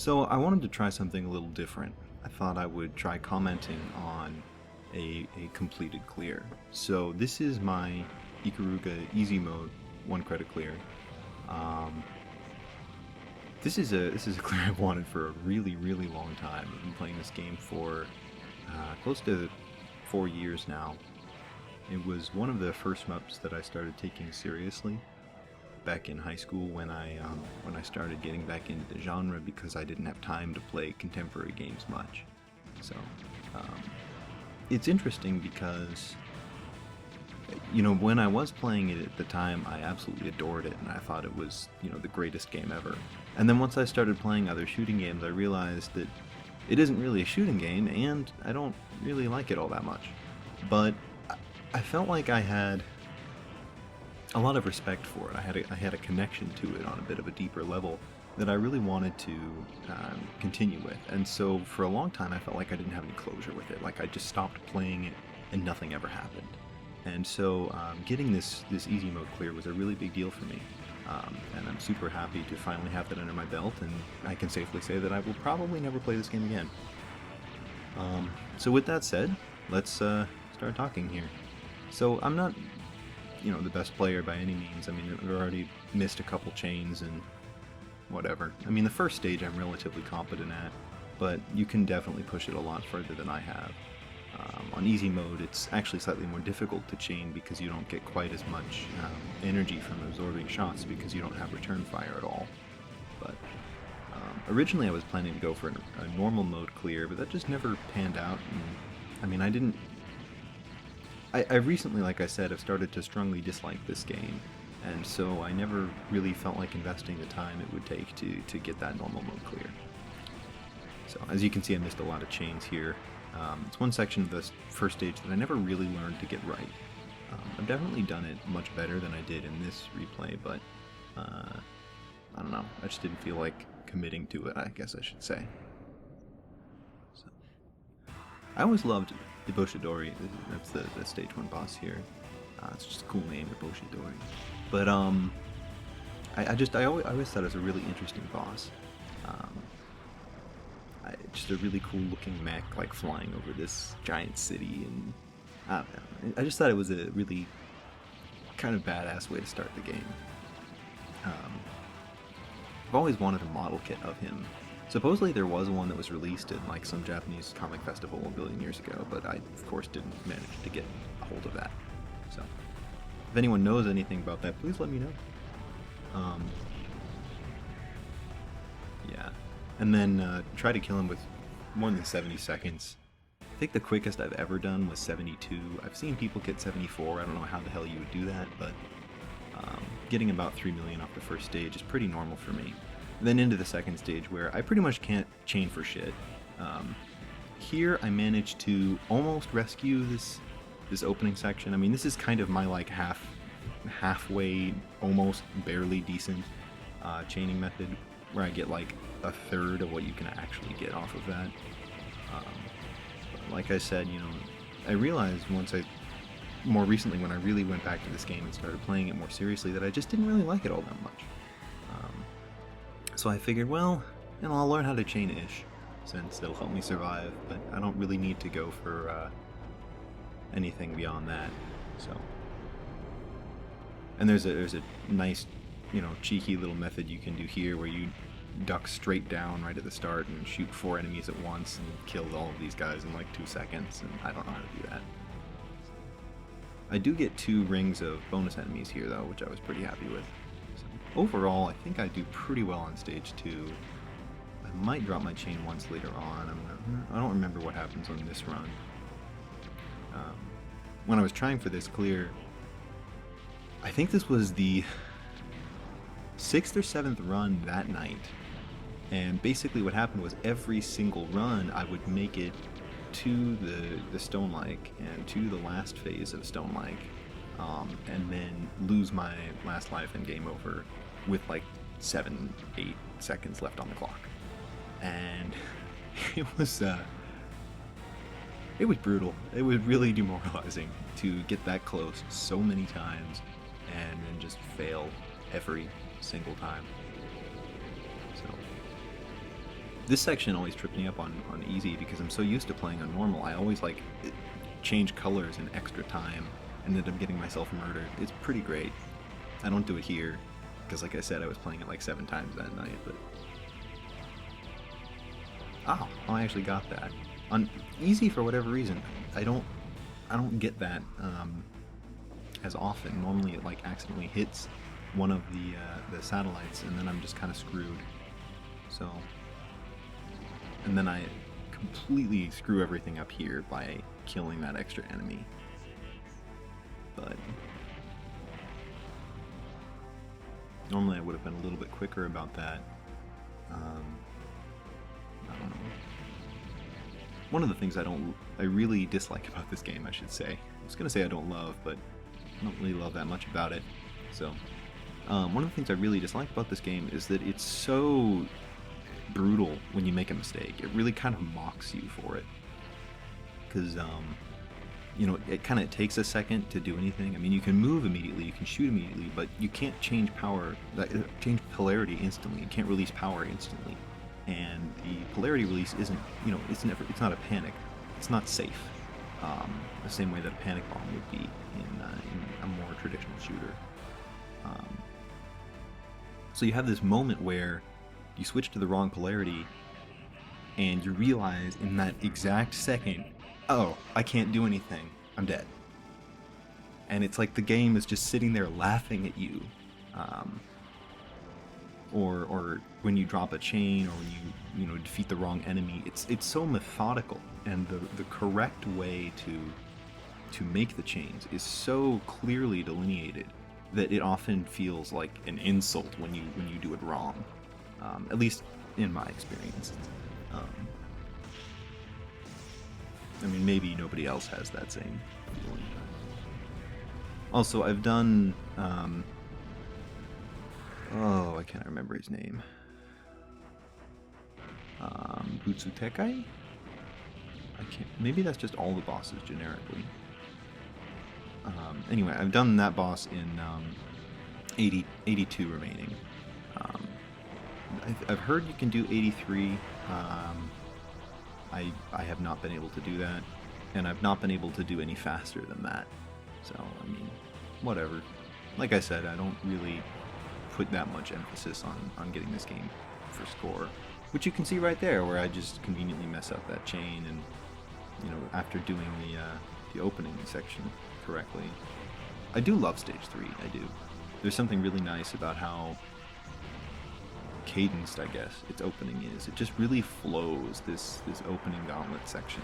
So I wanted to try something a little different. I thought I would try commenting on a completed clear. So this is my Ikaruga easy mode 1 credit clear. Um, this is a clear I've wanted for a really long time. I've been playing this game for close to 4 years now. It was one of the first maps that I started taking seriously back in high school when I started getting back into the genre because I didn't have time to play contemporary games much. So um, it's interesting because when I was playing it at the time, I absolutely adored it and I thought it was the greatest game ever. And then once I started playing other shooting games, I realized that it isn't really a shooting game and I don't really like it all that much. But I felt like I had a lot of respect for it. I had a connection to it on a bit of a deeper level that I really wanted to continue with. And so for a long time I felt like I didn't have any closure with it. Like I just stopped playing it and nothing ever happened. And so getting this easy mode clear was a really big deal for me. And I'm super happy to finally have that under my belt, and I can safely say that I will probably never play this game again. So with that said, let's start talking here. So I'm not the best player by any means. I mean, I've already missed a couple chains and whatever. I mean, the first stage I'm relatively competent at, but you can definitely push it a lot further than I have. On easy mode, it's actually slightly more difficult to chain because you don't get quite as much energy from absorbing shots because you don't have return fire at all. But originally I was planning to go for a normal mode clear, but that just never panned out. And, I mean, I recently, like I said, have started to strongly dislike this game, and so I never really felt like investing the time it would take to get that normal mode clear. So as you can see, I missed a lot of chains here. It's one section of this first stage that I never really learned to get right. I've definitely done it much better than I did in this replay, but I don't know, I just didn't feel like committing to it, I guess I should say. So, I always loved Iboshidori. That's the stage 1 boss here. It's just a cool name, Iboshidori. But I always thought it was a really interesting boss. Just a really cool looking mech, like flying over this giant city, and I don't know. I just thought it was a really kind of badass way to start the game. I've always wanted a model kit of him. Supposedly there was one that was released at like some Japanese comic festival a billion years ago, but I of course didn't manage to get a hold of that. So if anyone knows anything about that, please let me know. Yeah. And then try to kill him with more than 70 seconds. I think the quickest I've ever done was 72. I've seen people get 74. I don't know how the hell you would do that, but getting about 3 million off the first stage is pretty normal for me. Then into the second stage where I pretty much can't chain for shit. Here I managed to almost rescue this opening section. I mean, this is kind of my like halfway, almost barely decent chaining method, where I get like a third of what you can actually get off of that. Like I said, I realized more recently when I really went back to this game and started playing it more seriously, that I just didn't really like it all that much. So I figured, well, I'll learn how to chain-ish, since it'll help me survive, but I don't really need to go for anything beyond that. So, and there's a nice, cheeky little method you can do here where you duck straight down right at the start and shoot 4 enemies at once and kill all of these guys in like 2 seconds, and I don't know how to do that. I do get 2 rings of bonus enemies here though, which I was pretty happy with. So, overall, I think I do pretty well on stage 2. I might drop my chain once later on. I don't remember what happens on this run. When I was trying for this clear, I think this was the 6th or 7th run that night, and basically what happened was every single run I would make it to the Stone Like and to the last phase of Stone Like, and then lose my last life and game over with like 7-8 seconds left on the clock. And it was brutal. It was really demoralizing to get that close so many times and then just fail every single time. So This section always tripped me up on easy because I'm so used to playing on normal. I always like change colors in extra time and end up getting myself murdered. It's pretty great. I don't do it here because, like I said, I was playing it like 7 times that night. But oh, I actually got that on easy for whatever reason. I don't get that as often. Normally, it like accidentally hits one of the satellites, and then I'm just kind of screwed. So, and then I completely screw everything up here by killing that extra enemy. But normally I would have been a little bit quicker about that. I don't know. One of the things I really dislike about this game, I should say. I was gonna say I don't love, but I don't really love that much about it. So, one of the things I really dislike about this game is that it's so brutal when you make a mistake. It really kind of mocks you for it. Because, you know, it kind of takes a second to do anything. I mean, you can move immediately, you can shoot immediately, but you can't change change polarity instantly. You can't release power instantly. And the polarity release isn't, you know, it's not a panic. It's not safe. The same way that a panic bomb would be in a more traditional shooter. So you have this moment where you switch to the wrong polarity, and you realize in that exact second, oh, I can't do anything. I'm dead. And it's like the game is just sitting there laughing at you. Or when you drop a chain, or when you know defeat the wrong enemy, it's so methodical, and the correct way to make the chains is so clearly delineated that it often feels like an insult when you do it wrong. At least in my experience. I mean, maybe nobody else has that same feeling. Also, I've done oh, I can't remember his name. Butsutekai? I can't. Maybe that's just all the bosses generically. Anyway, I've done that boss in 82 remaining. I've heard you can do 83. I have not been able to do that, and I've not been able to do any faster than that. So, I mean, whatever. Like I said, I don't really put that much emphasis on getting this game for score, which you can see right there, where I just conveniently mess up that chain, and you know, after doing the opening section correctly. I do love stage 3. I do. There's something really nice about how cadenced, I guess, its opening is. It just really flows, this opening gauntlet section,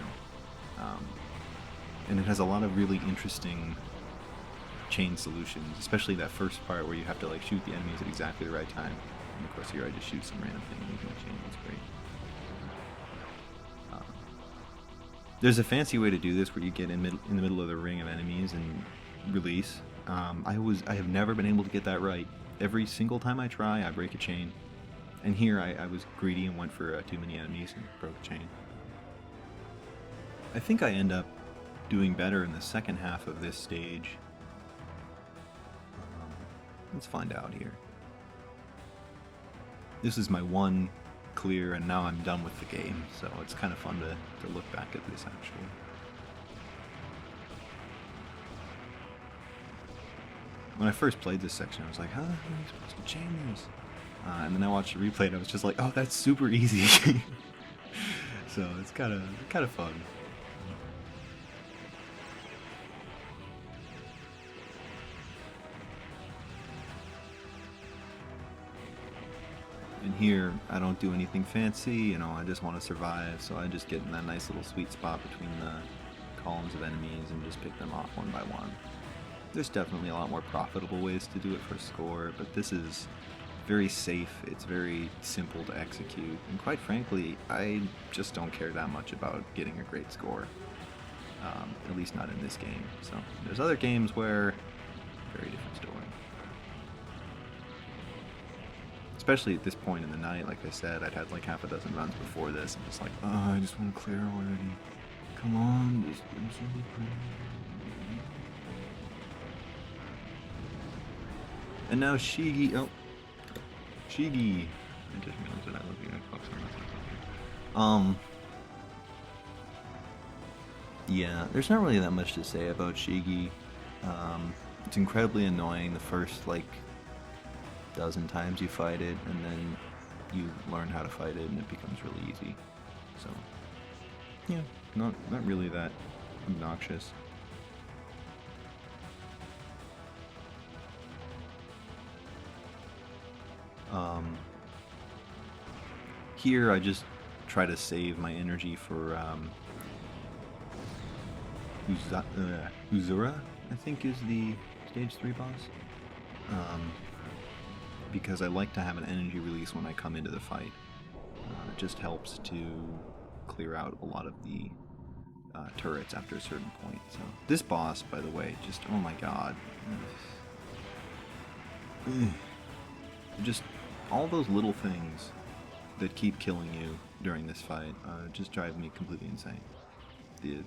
and it has a lot of really interesting chain solutions, especially that first part where you have to like shoot the enemies at exactly the right time. And of course here I just shoot some random thing and the chain. It's great. There's a fancy way to do this where you get in the middle of the ring of enemies and release. I have never been able to get that right. Every single time I try, I break a chain. And here I was greedy and went for too many enemies and broke a chain. I think I end up doing better in the second half of this stage. Let's find out here. This is my one clear, and now I'm done with the game, so it's kind of fun to look back at this actually. When I first played this section, I was like, how the hell are you supposed to chain this? And then I watched the replay and I was just like, oh, that's super easy. So it's kind of fun. And here, I don't do anything fancy, you know, I just want to survive, so I just get in that nice little sweet spot between the columns of enemies and just pick them off one by one. There's definitely a lot more profitable ways to do it for score, but this is very safe, it's very simple to execute, and quite frankly, I just don't care that much about getting a great score. At least not in this game. So, there's other games where, very different story. Especially at this point in the night, like I said, I'd had like half a dozen runs before this, and just like, oh, I just want to clear already. Come on, just clear. And now Shigi, I just realized that I love the Xbox. Um, yeah, there's not really that much to say about Shigi. It's incredibly annoying the first, like, dozen times you fight it, and then you learn how to fight it, and it becomes really easy. So, yeah, not really that obnoxious. Here I just try to save my energy for Uzura, I think is the stage 3 boss. Because I like to have an energy release when I come into the fight. It just helps to clear out a lot of the turrets after a certain point. So this boss, by the way, just, oh my god. Just all those little things that keep killing you during this fight just drive me completely insane. The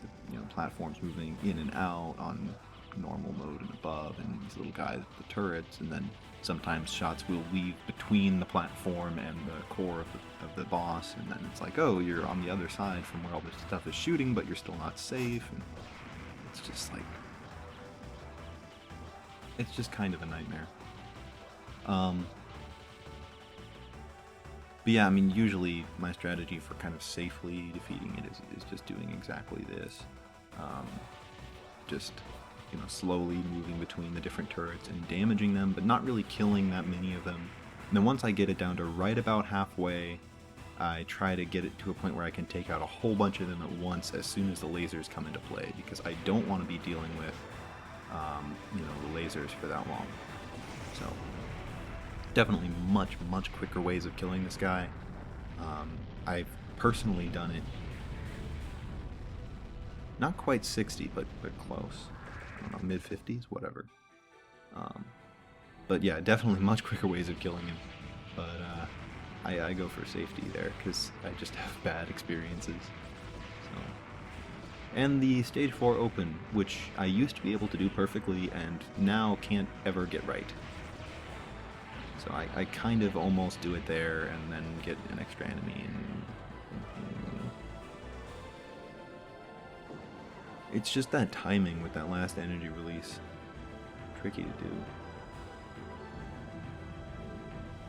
platforms moving in and out on normal mode and above, and these little guys with the turrets, and then sometimes shots will weave between the platform and the core of the boss, and then it's like, oh, you're on the other side from where all this stuff is shooting, but you're still not safe, and it's just like, it's just kind of a nightmare. But yeah, I mean, usually my strategy for kind of safely defeating it is just doing exactly this. Just, slowly moving between the different turrets and damaging them, but not really killing that many of them. And then once I get it down to right about halfway, I try to get it to a point where I can take out a whole bunch of them at once as soon as the lasers come into play, because I don't want to be dealing with, the lasers for that long. So, definitely much quicker ways of killing this guy. I've personally done it not quite 60, but close. I don't know, mid-50s, whatever. But yeah, definitely much quicker ways of killing him. But I go for safety there because I just have bad experiences. So. And the stage 4 open, which I used to be able to do perfectly and now can't ever get right. So I kind of almost do it there and then get an extra enemy. And it's just that timing with that last energy release. Tricky to do.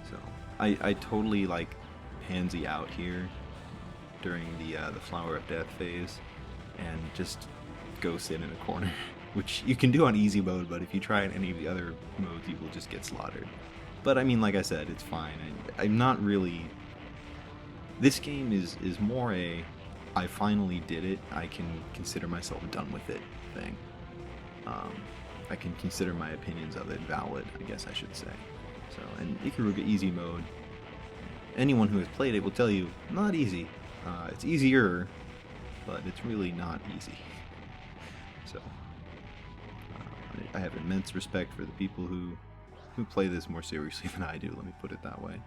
So I totally like pansy out here during the Flower of Death phase and just go sit in a corner, which you can do on easy mode, but if you try in any of the other modes, you will just get slaughtered. But I mean, like I said, it's fine. I'm not really... This game is more a, I finally did it, I can consider myself done with it thing. I can consider my opinions of it valid, I guess I should say. So, and Ikaruga easy mode, anyone who has played it will tell you, not easy. It's easier, but it's really not easy. So, I have immense respect for the people who play this more seriously than I do, let me put it that way.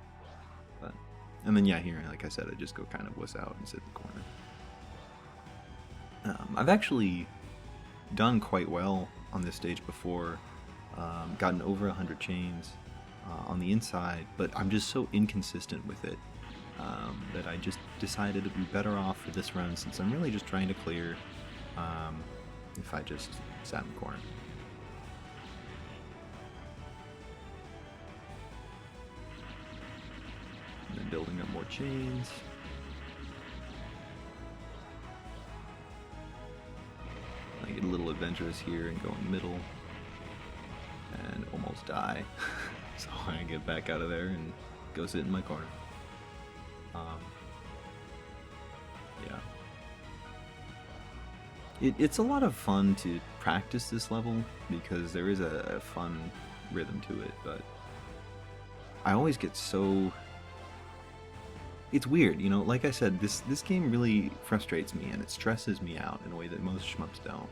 And then yeah, here, like I said, I just go kind of wuss out and sit in the corner. I've actually done quite well on this stage before, gotten over 100 chains on the inside, but I'm just so inconsistent with it that I just decided it'd be better off for this run, since I'm really just trying to clear, if I just sat in the corner. And then building up more chains. I get a little adventurous here and go in the middle and almost die. So I get back out of there and go sit in my corner. Yeah. It's a lot of fun to practice this level because there is a fun rhythm to it, but I always get so... It's weird, like I said, this game really frustrates me and it stresses me out in a way that most shmups don't.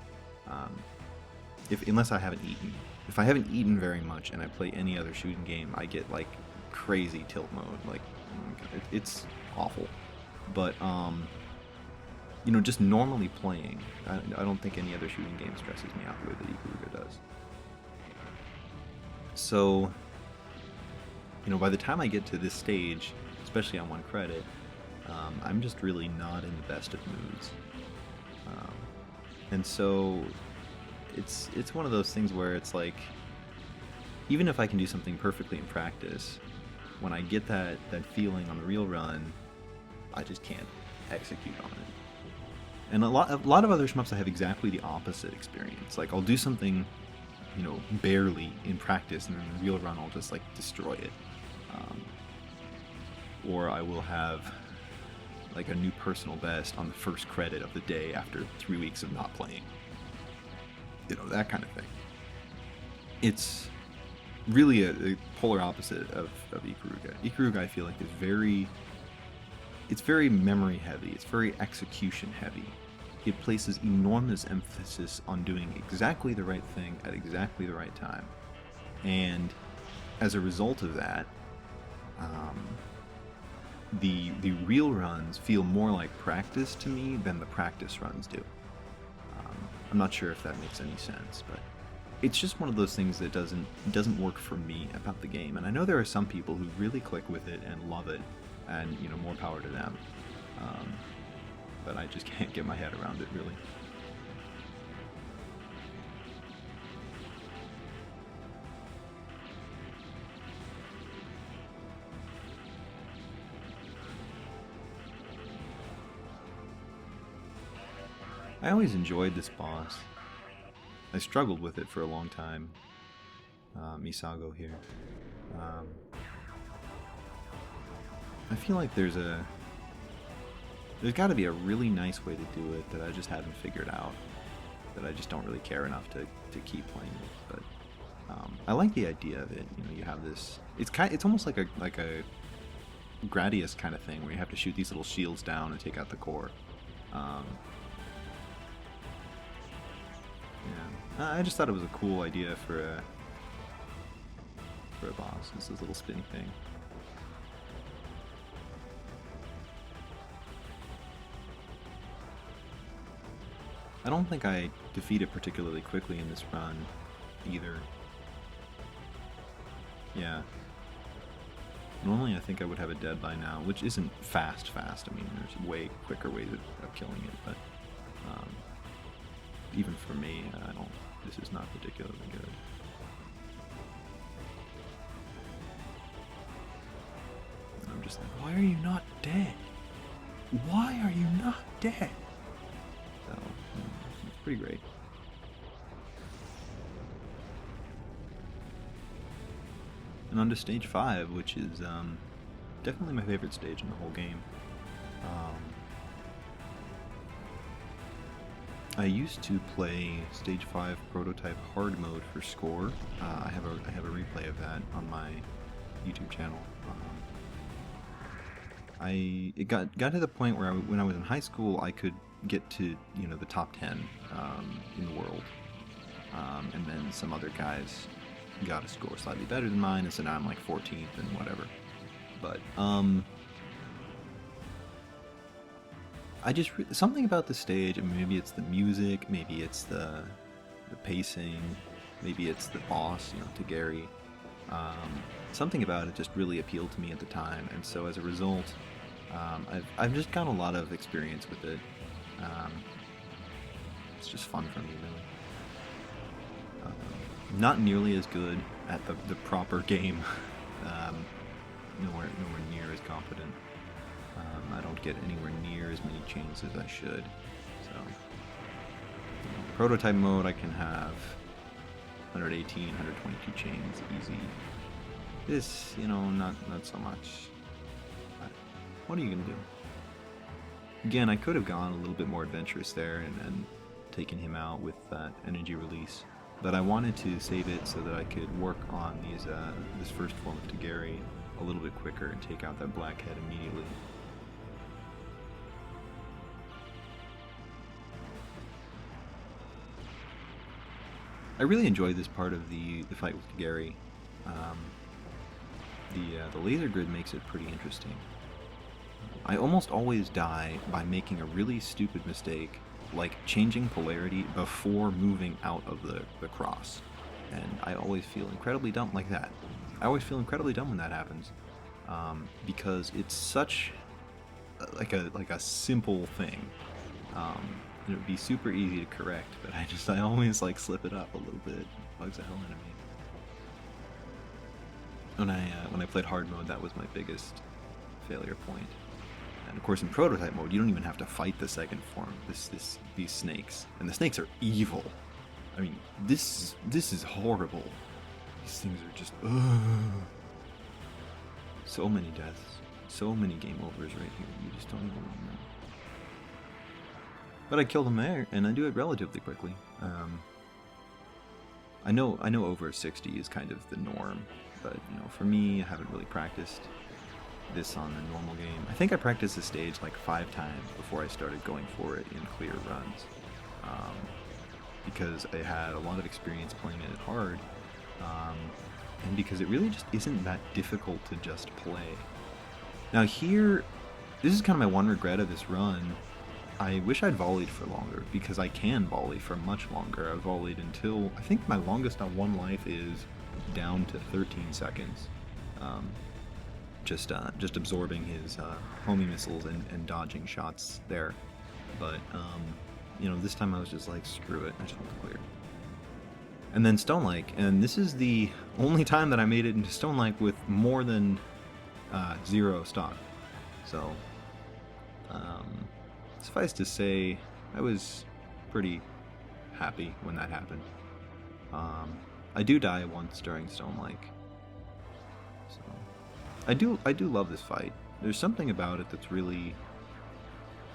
Unless I haven't eaten. If I haven't eaten very much and I play any other shooting game, I get like crazy tilt mode. Like, it's awful. But, just normally playing, I don't think any other shooting game stresses me out the way that Ikaruga does. So, by the time I get to this stage, especially on 1 credit, I'm just really not in the best of moods. Um, and so it's one of those things where it's like, even if I can do something perfectly in practice, when I get that feeling on the real run, I just can't execute on it. And a lot of other shmups I have exactly the opposite experience. Like, I'll do something, barely in practice, and then in the real run I'll just like destroy it. Or I will have like a new personal best on the first credit of the day after 3 weeks of not playing. That kind of thing. It's really a polar opposite of Ikaruga. Ikaruga, I feel like, it's very memory heavy, it's very execution heavy. It places enormous emphasis on doing exactly the right thing at exactly the right time. And as a result of that, the real runs feel more like practice to me than the practice runs do. I'm not sure if that makes any sense, but it's just one of those things that doesn't work for me about the game. And I know there are some people who really click with it and love it, and more power to them. But I just can't get my head around it, really. I always enjoyed this boss. I struggled with it for a long time. Misago here. I feel like there's got to be a really nice way to do it that I just haven't figured out. That I just don't really care enough to keep playing it. But I like the idea of it. You have this. It's almost like a Gradius kind of thing where you have to shoot these little shields down and take out the core. Yeah, I just thought it was a cool idea for a boss. It's this little spinny thing. I don't think I defeat it particularly quickly in this run, either. Yeah. Normally I think I would have it dead by now, which isn't fast. I mean, there's way quicker ways of killing it, but even for me, this is not particularly good. And I'm just like, why are you not dead? Why are you not dead? So, it's pretty great. And on to stage 5, which is definitely my favorite stage in the whole game. I used to play Stage 5 Prototype Hard Mode for score. I have a replay of that on my YouTube channel. It got to the point where when I was in high school, I could get to the top 10 in the world, and then some other guys got a score slightly better than mine, and so now I'm like 14th and whatever. But something about the stage. I mean, maybe it's the music, maybe it's the pacing, maybe it's the boss, Tageri. Something about it just really appealed to me at the time, and so as a result, I've just got a lot of experience with it. It's just fun for me, really. Not nearly as good at the proper game. Nowhere near as competent. I don't get anywhere near as many chains as I should. So, prototype mode, I can have 118, 122 chains easy. This, not so much. But what are you gonna do? Again, I could have gone a little bit more adventurous there and taken him out with that energy release, but I wanted to save it so that I could work on this first form of Tageri a little bit quicker and take out that black head immediately. I really enjoyed this part of the fight with Tageri. The laser grid makes it pretty interesting. I almost always die by making a really stupid mistake, like changing polarity before moving out of the cross. And I always feel incredibly dumb like that. I always feel incredibly dumb when that happens, because it's such like a simple thing. It would be super easy to correct, but I always like slip it up a little bit. It bugs the hell out of me. When I played hard mode, that was my biggest failure point. And of course, in prototype mode, you don't even have to fight the second form. These snakes, and the snakes are evil. I mean, this is horrible. These things are just so many deaths, so many game overs right here. You just don't even know. But I kill them there, and I do it relatively quickly. I know over 60 is kind of the norm, but you know, for me, I haven't really practiced this on the normal game. I think I practiced the stage like 5 times before I started going for it in clear runs, because I had a lot of experience playing it hard, and because it really just isn't that difficult to just play. Now here, this is kind of my one regret of this run. I wish I'd volleyed for longer, because I can volley for much longer. I volleyed until, I think my longest on one life is down to 13 seconds. Just absorbing his homing missiles and dodging shots there. But, you know, this time I was just like, screw it, I just want to clear. And then Stone Lake, and this is the only time that I made it into Stone Lake with more than 0 stock. So, suffice to say, I was pretty happy when that happened. I do die once during Stone Lake. So I do love this fight. There's something about it that's really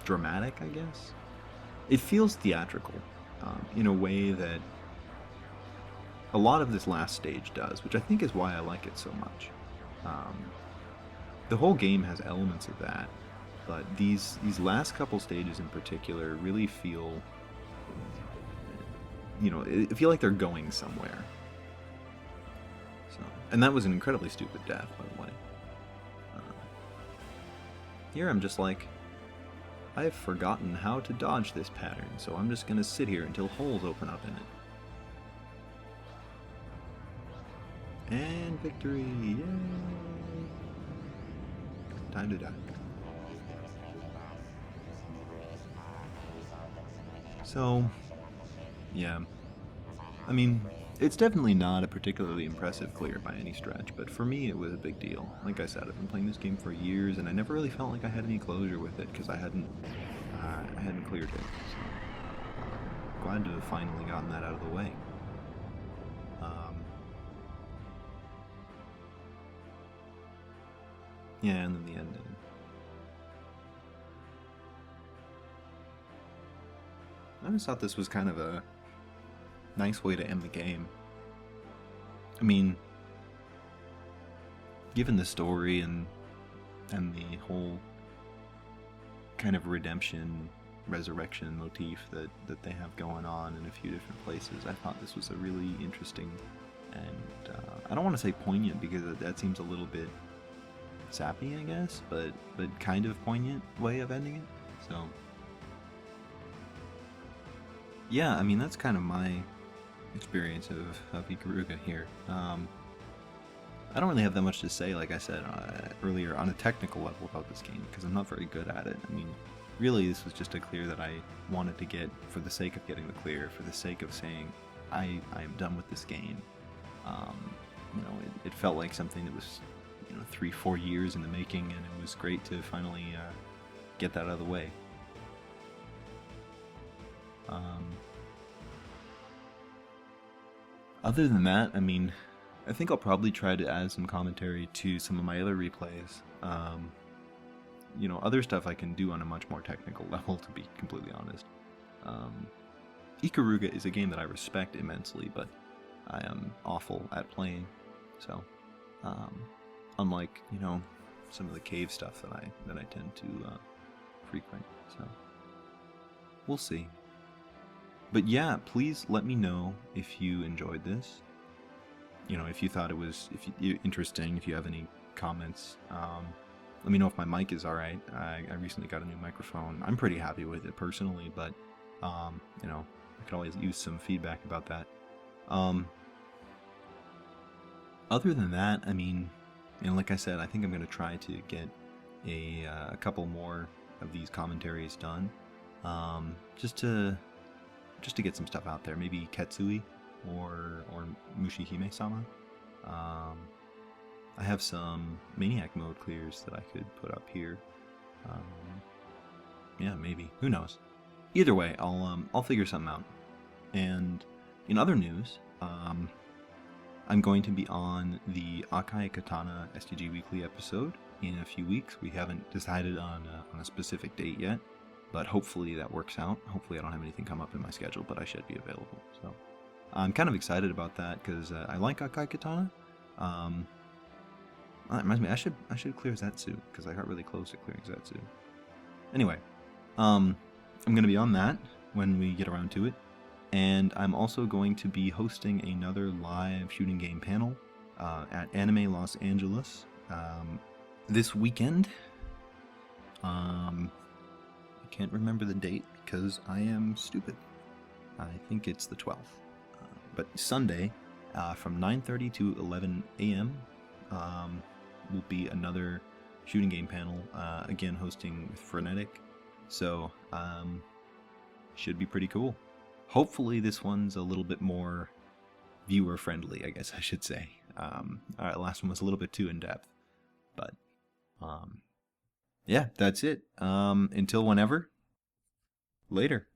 dramatic, I guess. It feels theatrical, in a way that a lot of this last stage does, which I think is why I like it so much. The whole game has elements of that, but these last couple stages in particular really feel, you know, I feel like they're going somewhere. So, and that was an incredibly stupid death, by the way. Here I'm just like, I have forgotten how to dodge this pattern, so I'm just gonna sit here until holes open up in it. And victory! Yay! Time to die. So, yeah. I mean, it's definitely not a particularly impressive clear by any stretch, but for me it was a big deal. Like I said, I've been playing this game for years, and I never really felt like I had any closure with it, because I hadn't cleared it. So, glad to have finally gotten that out of the way. Yeah, and then the ending. I just thought this was kind of a nice way to end the game. I mean, given the story and the whole kind of redemption, resurrection motif that they have going on in a few different places, I thought this was a really interesting and I don't want to say poignant, because that seems a little bit sappy, I guess, but kind of poignant way of ending it. So yeah, I mean, that's kind of my experience of Ikaruga here. I don't really have that much to say, like I said earlier, on a technical level about this game, because I'm not very good at it. I mean, really, this was just a clear that I wanted to get for the sake of getting the clear, for the sake of saying, I am done with this game. You know, it felt like something that was, you know, 3-4 years in the making, and it was great to finally get that out of the way. Other than that, I mean, I think I'll probably try to add some commentary to some of my other replays. You know, other stuff I can do on a much more technical level, to be completely honest. Ikaruga is a game that I respect immensely, but I am awful at playing. So, unlike, you know, some of the cave stuff that I tend to frequent. So, we'll see. But yeah, please let me know if you enjoyed this. You know, if you thought it was interesting, if you have any comments. Let me know if my mic is alright. I recently got a new microphone. I'm pretty happy with it personally, but, you know, I could always use some feedback about that. Other than that, I mean, you know, like I said, I think I'm going to try to get a couple more of these commentaries done, just to get some stuff out there. Maybe Ketsui or Mushihime-sama. I have some Maniac mode clears that I could put up here. Yeah, maybe. Who knows? Either way, I'll figure something out. And in other news, I'm going to be on the Akai Katana STG Weekly episode in a few weeks. We haven't decided on a specific date yet, but hopefully that works out. Hopefully I don't have anything come up in my schedule, but I should be available. So I'm kind of excited about that because I like Akai Katana. That reminds me, I should clear Zetsu because I got really close to clearing Zetsu. Anyway, I'm going to be on that when we get around to it. And I'm also going to be hosting another live shooting game panel at Anime Los Angeles this weekend. I can't remember the date because I am stupid. I think it's the 12th. But Sunday from 9:30 to 11 a.m. Will be another shooting game panel, again hosting with Frenetic. So should be pretty cool. Hopefully this one's a little bit more viewer friendly, I guess I should say. Alright, last one was a little bit too in depth. But yeah, that's it. Until whenever. Later.